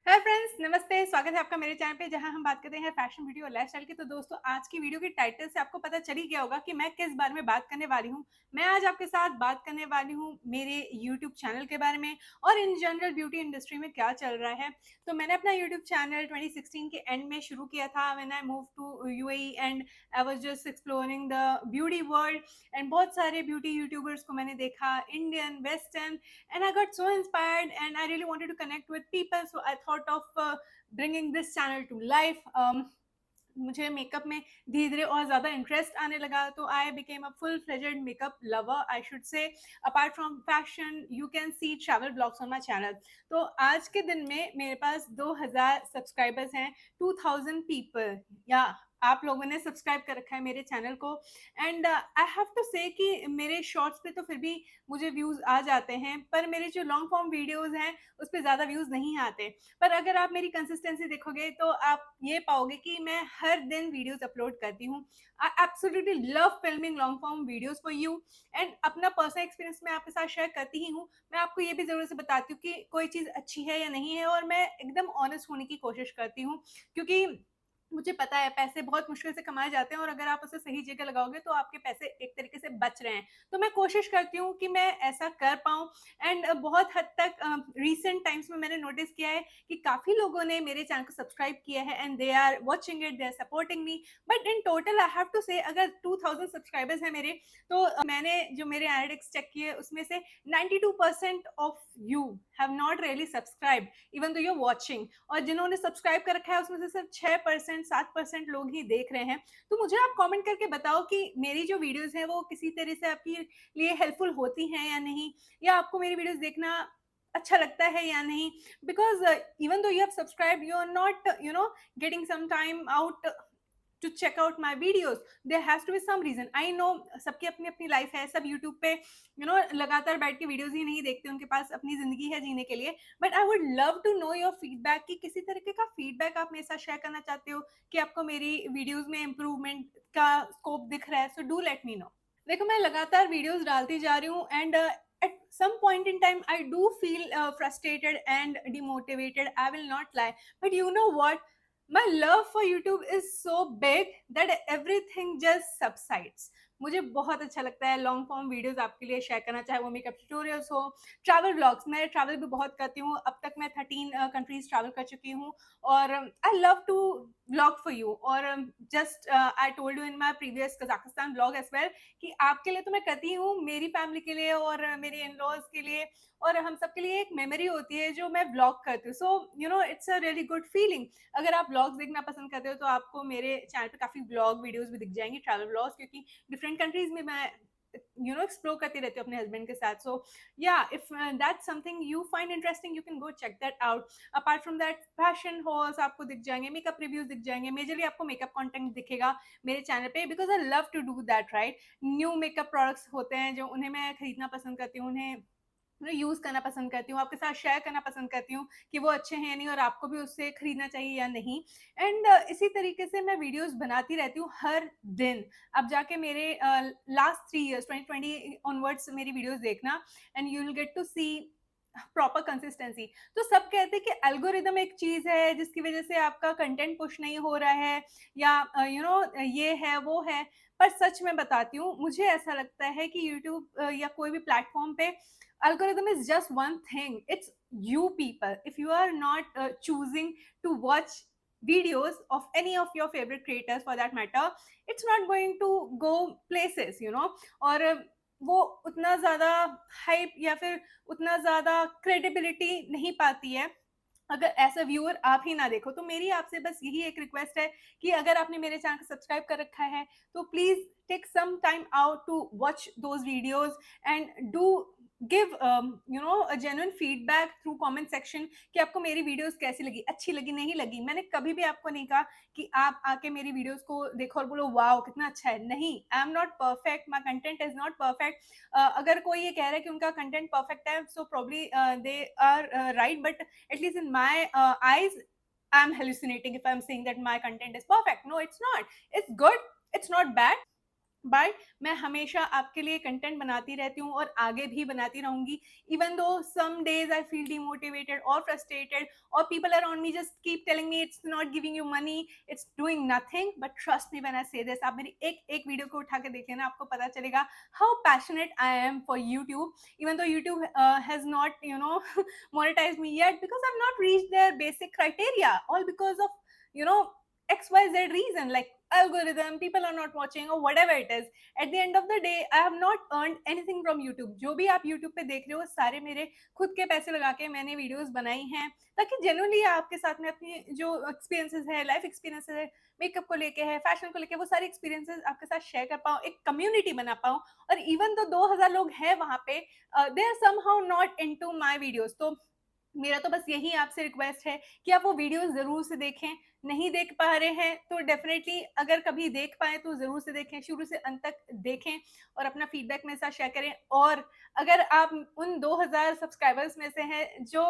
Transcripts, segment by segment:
Hi friends, नमस्ते। स्वागत है आपका मेरे चैनल पे जहां हम बात करते हैं फैशन, ब्यूटी और लाइफस्टाइल की। तो दोस्तों, आज की वीडियो के टाइटल से आपको पता चल ही गया होगा कि मैं किस बारे में बात करने वाली हूं। मैं आज आपके साथ बात करने वाली हूं मेरे यूट्यूब चैनल के बारे में और इन जनरल ब्यूटी इंडस्ट्री में क्या चल रहा है। तो मैंने अपना यूट्यूब चैनल 2016 के एंड में शुरू किया था when I move to UAE and I was just exploring the beauty world. And बहुत सारे ब्यूटी यूट्यूबर्स को मैंने देखा, Indian, western, and I got so inspired and I really wanted to connect with people, so I thought of bringing this channel to life. मुझे makeup में धीरे धीरे और ज़्यादा इंटरेस्ट आने लगा, तो I became a full fledged makeup lover, I should say. Apart from fashion, you can see travel blogs on my channel. तो आज के दिन में मेरे पास 2000 सब्सक्राइबर्स हैं, 2000 पीपल या आप लोगों ने सब्सक्राइब कर रखा है मेरे चैनल को। एंड आई हैव टू से कि मेरे शॉर्ट्स पे तो फिर भी मुझे व्यूज़ आ जाते हैं, पर मेरे जो लॉन्ग फॉर्म वीडियोज़ हैं उस पर ज़्यादा व्यूज़ नहीं आते। पर अगर आप मेरी कंसिस्टेंसी देखोगे तो आप ये पाओगे कि मैं हर दिन वीडियोस अपलोड करती हूँ। I absolutely love filming long form videos for you. And अपना पर्सनल एक्सपीरियंस मैं आपके साथ शेयर करती ही हूँ। मैं आपको ये भी ज़रूर से बताती हूँ कि कोई चीज़ अच्छी है या नहीं है, और मैं एकदम ऑनेस्ट होने की कोशिश करती हूँ, क्योंकि मुझे पता है पैसे बहुत मुश्किल से कमाए जाते हैं और अगर आप उसे सही जगह लगाओगे तो आपके पैसे एक तरीके से बच रहे हैं। तो मैं कोशिश करती हूँ कि मैं ऐसा कर पाऊँ। एंड बहुत हद तक रिसेंट टाइम्स में मैंने नोटिस किया है कि काफ़ी लोगों ने मेरे चैनल को सब्सक्राइब किया है and they are watching it, they are supporting me. But in total I have to say, अगर 2000 सब्सक्राइबर्स हैं मेरे, तो मैंने जो मेरे एनालिटिक्स चेक किए उसमें से 92% of you have not really subscribe even though you are watching. और जिन्होंने सब्सक्राइब कर रखा है उसमें से सिर्फ 6% 7% लोग ही देख रहे हैं। तो मुझे आप कमेंट करके बताओ कि मेरी जो वीडियोस हैं वो किसी तरह से आपके लिए हेल्पफुल होती हैं या नहीं, या आपको मेरी वीडियोस देखना अच्छा लगता है या नहीं। Because even though you have subscribe, you are not getting some time out to check out my videos. There has to be some reason. I know सबकी अपनी अपनी लाइफ है, सब यूट्यूब पे लगातार बैठ के वीडियोज ही नहीं देखते, उनके पास अपनी जिंदगी है जीने के लिए। But I would love to know your feedback, कि किसी तरीके का फीडबैक आप मेरे साथ शेयर करना चाहते हो कि आपको मेरी वीडियोज में इम्प्रूवमेंट का स्कोप दिख रहा है। So do let me know. देखो, मैं लगातार वीडियोस डालती जा रही हूँ and at some point in time I do feel frustrated and demotivated, I will not lie. But you know what, my love for YouTube is so big that everything just subsides. मुझे बहुत अच्छा लगता है long form videos आपके लिए share करना, चाहे वो मेकअप ट्यूटोरियल्स हो, ट्रैवल व्लॉग्स। मैं ट्रैवल भी बहुत करती हूँ, अब तक मैं 13 कंट्रीज ट्रैवल कर चुकी हूँ। और I love to vlog for you. और just I told you in my previous Kazakhstan vlog as well कि आपके लिए तो मैं करती हूँ, मेरी फैमिली के लिए और मेरे इन लॉज के लिए और हम सब के लिए एक मेमोरी होती है जो मैं व्लॉग करती हूँ। So it's a really good feeling. अगर आप व्लॉग्स देखना पसंद करते हो तो आपको मेरे चैनल पे काफ़ी व्लॉग वीडियोस भी दिख जाएंगी, ट्रैवल व्लॉग्स, क्योंकि डिफरेंट कंट्रीज में मैं एक्सप्लोर करती रहती हूँ अपने हस्बैंड के साथ। सो या if that's something you find interesting, you can go check that out. Apart from that, fashion halls आपको दिख जाएंगे, मेकअप रिव्यूज दिख जाएंगे, मेजरली आपको मेकअप कंटेंट दिखेगा मेरे चैनल पे, because I love to do that, right. New makeup products होते हैं जो उन्हें मैं खरीदना पसंद करती हूँ, उन्हें यूज़ करना पसंद करती हूँ, आपके साथ शेयर करना पसंद करती हूँ कि वो अच्छे हैं या नहीं और आपको भी उससे खरीदना चाहिए या नहीं। एंड इसी तरीके से मैं वीडियोस बनाती रहती हूँ हर दिन। अब जाके मेरे लास्ट 3 ईयर्स 2020 ऑनवर्ड्स मेरी वीडियोस देखना and you will get to see proper consistency. तो सब कहते हैं कि एल्गोरिदम एक चीज है जिसकी वजह से आपका कंटेंट पुश नहीं हो रहा है, या ये है वो है। पर सच में बताती हूँ, मुझे ऐसा लगता है कि यूट्यूब या कोई भी प्लेटफॉर्म पे algorithm is just one thing. It's you people. If you are not choosing to watch videos of any of your favorite creators for that matter, it's not going to go places, और वो उतना ज़्यादा hype या फिर उतना ज़्यादा credibility नहीं पाती है अगर एज अ व्यूअर आप ही ना देखो। तो मेरी आपसे बस यही एक रिक्वेस्ट है कि अगर आपने मेरे चैनल को सब्सक्राइब कर रखा है तो please take some time out to watch those videos and do give a genuine feedback through comment section कि आपको मेरी वीडियोस कैसी लगी, अच्छी लगी, नहीं लगी। मैंने कभी भी आपको नहीं कहा कि आप आके मेरी वीडियोस को देखो और बोलो वाओ कितना अच्छा है। नहीं, आई am not perfect, my content is not perfect. अगर कोई ये कह रहा है कि उनका कंटेंट परफेक्ट है, so probably they are right, but at least in my eyes, I'm hallucinating if I'm saying that my content is perfect. No, it's not. It's good, it's not bad. But मैं हमेशा आपके लिए content बनाती रहती हूँ और आगे भी बनाती रहूंगी, even though some days I feel demotivated और फ्रस्ट्रेटेड और people around me just keep telling me it's not giving you money, it's doing nothing, but trust me when I say this. आप मेरी एक एक वीडियो को उठा के देख लेना, आपको पता चलेगा how passionate I am for YouTube, even though YouTube has not monetized me yet because I've not reached their basic criteria, all because of XYZ reason, like algorithm, people are not watching or whatever it is. At the end of the day, I have not earned anything from YouTube. जो भी आप YouTube पे देख रहे हो सारे मेरे खुद के पैसे लगा के मैंने वीडियोस बनाई हैं, ताकि जेन्युइनली आपके साथ में अपनी जो एक्सपीरियंसेस है, लाइफ एक्सपीरियंसेस है, मेकअप को लेके है, फैशन को लेके, वो सारे एक्सपीरियंसेस आपके साथ शेयर कर पाऊँ, एक कम्युनिटी बना पाऊँ। और इवन तो 2000 लोग हैं वहाँ पे, they are somehow not into my videos. तो मेरा तो बस यही आपसे रिक्वेस्ट है कि आप वो वीडियोस ज़रूर से देखें। नहीं देख पा रहे हैं तो डेफ़िनेटली अगर कभी देख पाएँ तो ज़रूर से देखें, शुरू से अंत तक देखें और अपना फीडबैक मेरे साथ शेयर करें। और अगर आप उन 2000 सब्सक्राइबर्स में से हैं जो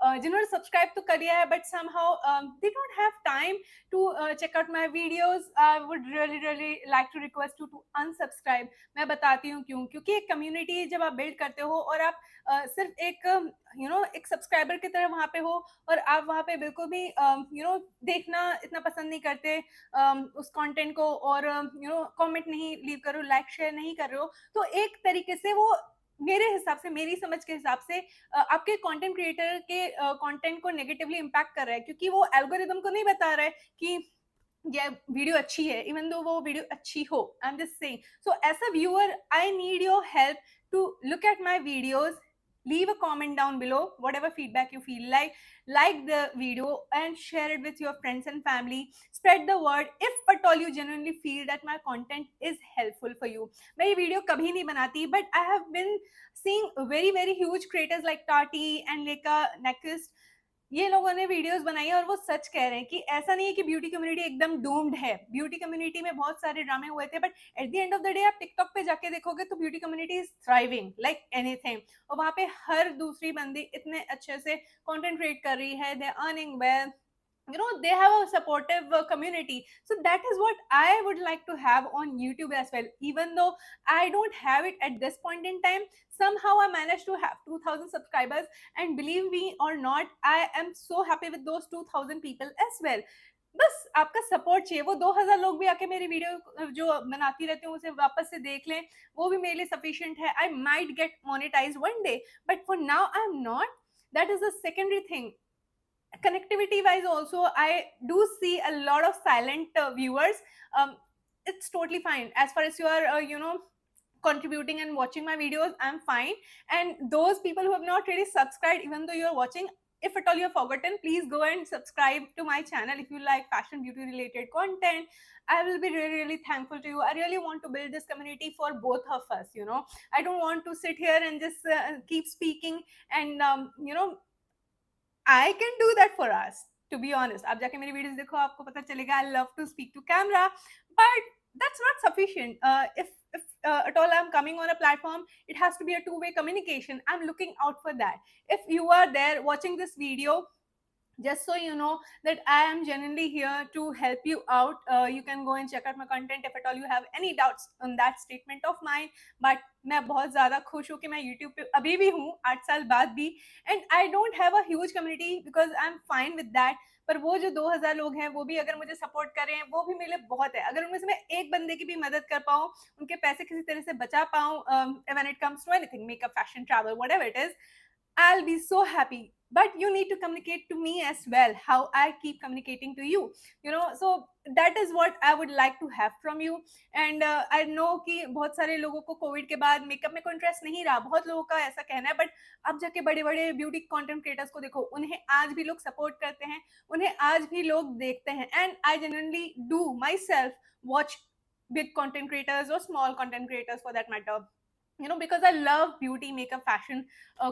जिन्होंने सब्सक्राइब तो कर लिया है but somehow they don't have time to check out my videos, I would really like to request you to unsubscribe. मैं बताती हूँ क्यों, क्योंकि एक कम्युनिटी जब आप बिल्ड करते हो और आप सिर्फ एक एक सब्सक्राइबर की तरह वहाँ पे हो और आप वहाँ पे बिल्कुल भी देखना इतना पसंद नहीं करते उस कंटेंट को, और कमेंट नहीं लीव करो, लाइक शेयर नहीं कर रहे हो, तो एक तरीके से वो मेरे हिसाब से, मेरी समझ के हिसाब से आपके कंटेंट क्रिएटर के कंटेंट को नेगेटिवली इम्पैक्ट कर रहा है, क्योंकि वो एल्गोरिदम को नहीं बता रहा है कि ये वीडियो अच्छी है, इवन दो वो वीडियो अच्छी हो। I am just saying, so as a viewer I need your help to look at my videos, leave a comment down below, whatever feedback you feel like the video and share it with your friends and family, spread the word if at all you genuinely feel that my content is helpful for you। मैं ये video कभी नहीं बनाती, but I have been seeing very huge creators like Tati and Leka Next, ये लोगों ने videos बनाई है और वो सच कह रहे हैं कि ऐसा नहीं है कि ब्यूटी कम्युनिटी एकदम डूम्ड है। ब्यूटी कम्युनिटी में बहुत सारे ड्रामे हुए थे, but at the end of the day आप टिकटॉक पे जाके देखोगे तो beauty community is thriving like anything, और वहाँ पे हर दूसरी बंदी इतने अच्छे से कंटेंट क्रिएट कर रही है, they earning well, they have a supportive community. So that is what I would like to have on YouTube as well, even though I don't have it at this point in time. Somehow I managed to have 2000 subscribers, and believe me or not, I am so happy with those 2000 people as well. बस आपका support चाहिए। वो 2000 लोग भी आके मेरी video जो बनाती रहती हूँ उसे वापस से देख लें, वो भी मेरे लिए सफिशिएंट है। I might get monetize one day, but for now I am not. That is the secondary thing. Connectivity wise also, I do see a lot of silent viewers. It's totally fine as far as you are contributing and watching my videos, I'm fine. And those people who have not really subscribed, even though you're watching, if at all you've forgotten, please go and subscribe to my channel if you like fashion beauty related content. I will be really thankful to you. I really want to build this community for both of us. I don't want to sit here and just keep speaking and I can do that for us, to be honest. आप जाके मेरी videos देखो, आपको पता चलेगा I love to speak to camera, but that's not sufficient. If at all I'm coming on a platform, it has to be a two-way communication. I'm looking out for that. If you are there watching this video, just so you know that I am genuinely here to help you out. You can go and check out my content if at all you have any doubts on that statement of mine. But मैं बहुत ज़्यादा खुश हूँ कि मैं YouTube पे अभी भी हूँ 8 साल बाद भी, and I don't have a huge community because I'm fine with that. पर वो जो 2000 लोग हैं वो भी अगर मुझे सपोर्ट करें वो भी मेरे लिए बहुत है। अगर उनमें से मैं एक बंदे की भी मदद कर पाऊँ, उनके पैसे किसी तरह से बचा पाऊँ, when it comes to anything, makeup, fashion, travel, whatever it is, I'll be so happy. But you need to communicate to me as well, how I keep communicating to you. So that is what I would like to have from you. And I know कि बहुत सारे लोगों को Covid के बाद makeup में कोई interest नहीं रहा, बहुत लोगों का ऐसा कहना है, बट अब जाके बड़े बड़े ब्यूटी कंटेंट क्रिएटर्स को देखो, उन्हें आज भी लोग सपोर्ट करते हैं, उन्हें आज भी लोग देखते हैं। And I genuinely do my self watch big content creators or small content creators for that matter, because I love beauty, makeup, fashion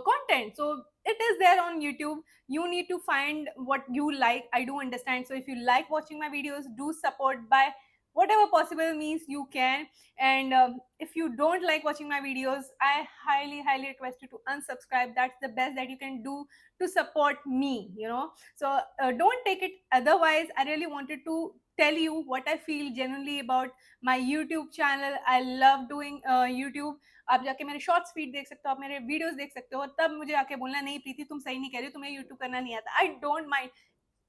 content. So it is there on YouTube. You need to find what you like. I do understand. So if you like watching my videos, do support by whatever possible means you can. And if you don't like watching my videos, I highly request you to unsubscribe. That's the best that you can do to support me. So don't take it otherwise. I really wanted to tell you what I feel genuinely about my YouTube channel. I love doing YouTube. आप जाके मेरे shorts feed देख सकते हो, आप मेरे videos देख सकते हो, और तब मुझे आके बोलना नहीं प्रीति तुम सही नहीं कह रही हो, तुम्हें यूट्यूब करना नहीं आता. आई डोंट माइंड,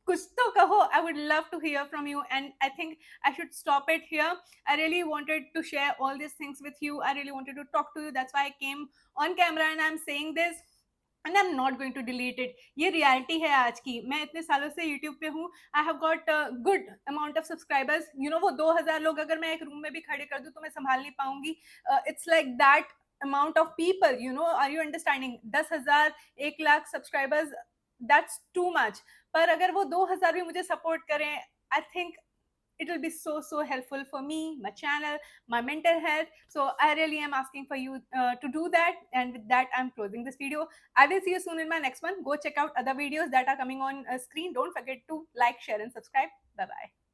कुछ तो कहो. I would love to hear from you, and I think I should stop it here. I really wanted to share all these things with you. I really wanted to talk to you. That's why I came on camera and I'm saying this. And I'm not going to delete it. ये reality है आज की. मैं इतने सालों से YouTube पे हूँ. I have got a good amount of subscribers. You know, वो 2000 लोग अगर मैं एक रूम में भी खड़े कर दूँ तो मैं संभाल नहीं पाऊंगी. It's like that amount of people, you know. Are you understanding? 10,000, 1 lakh subscribers, that's too much. पर अगर वो 2000 भी मुझे सपोर्ट करें, I think it will be so helpful for me, my channel, my mental health. So I really am asking for you to do that. And with that, I'm closing this video. I will see you soon in my next one. Go check out other videos that are coming on screen. Don't forget to like, share and subscribe. Bye bye.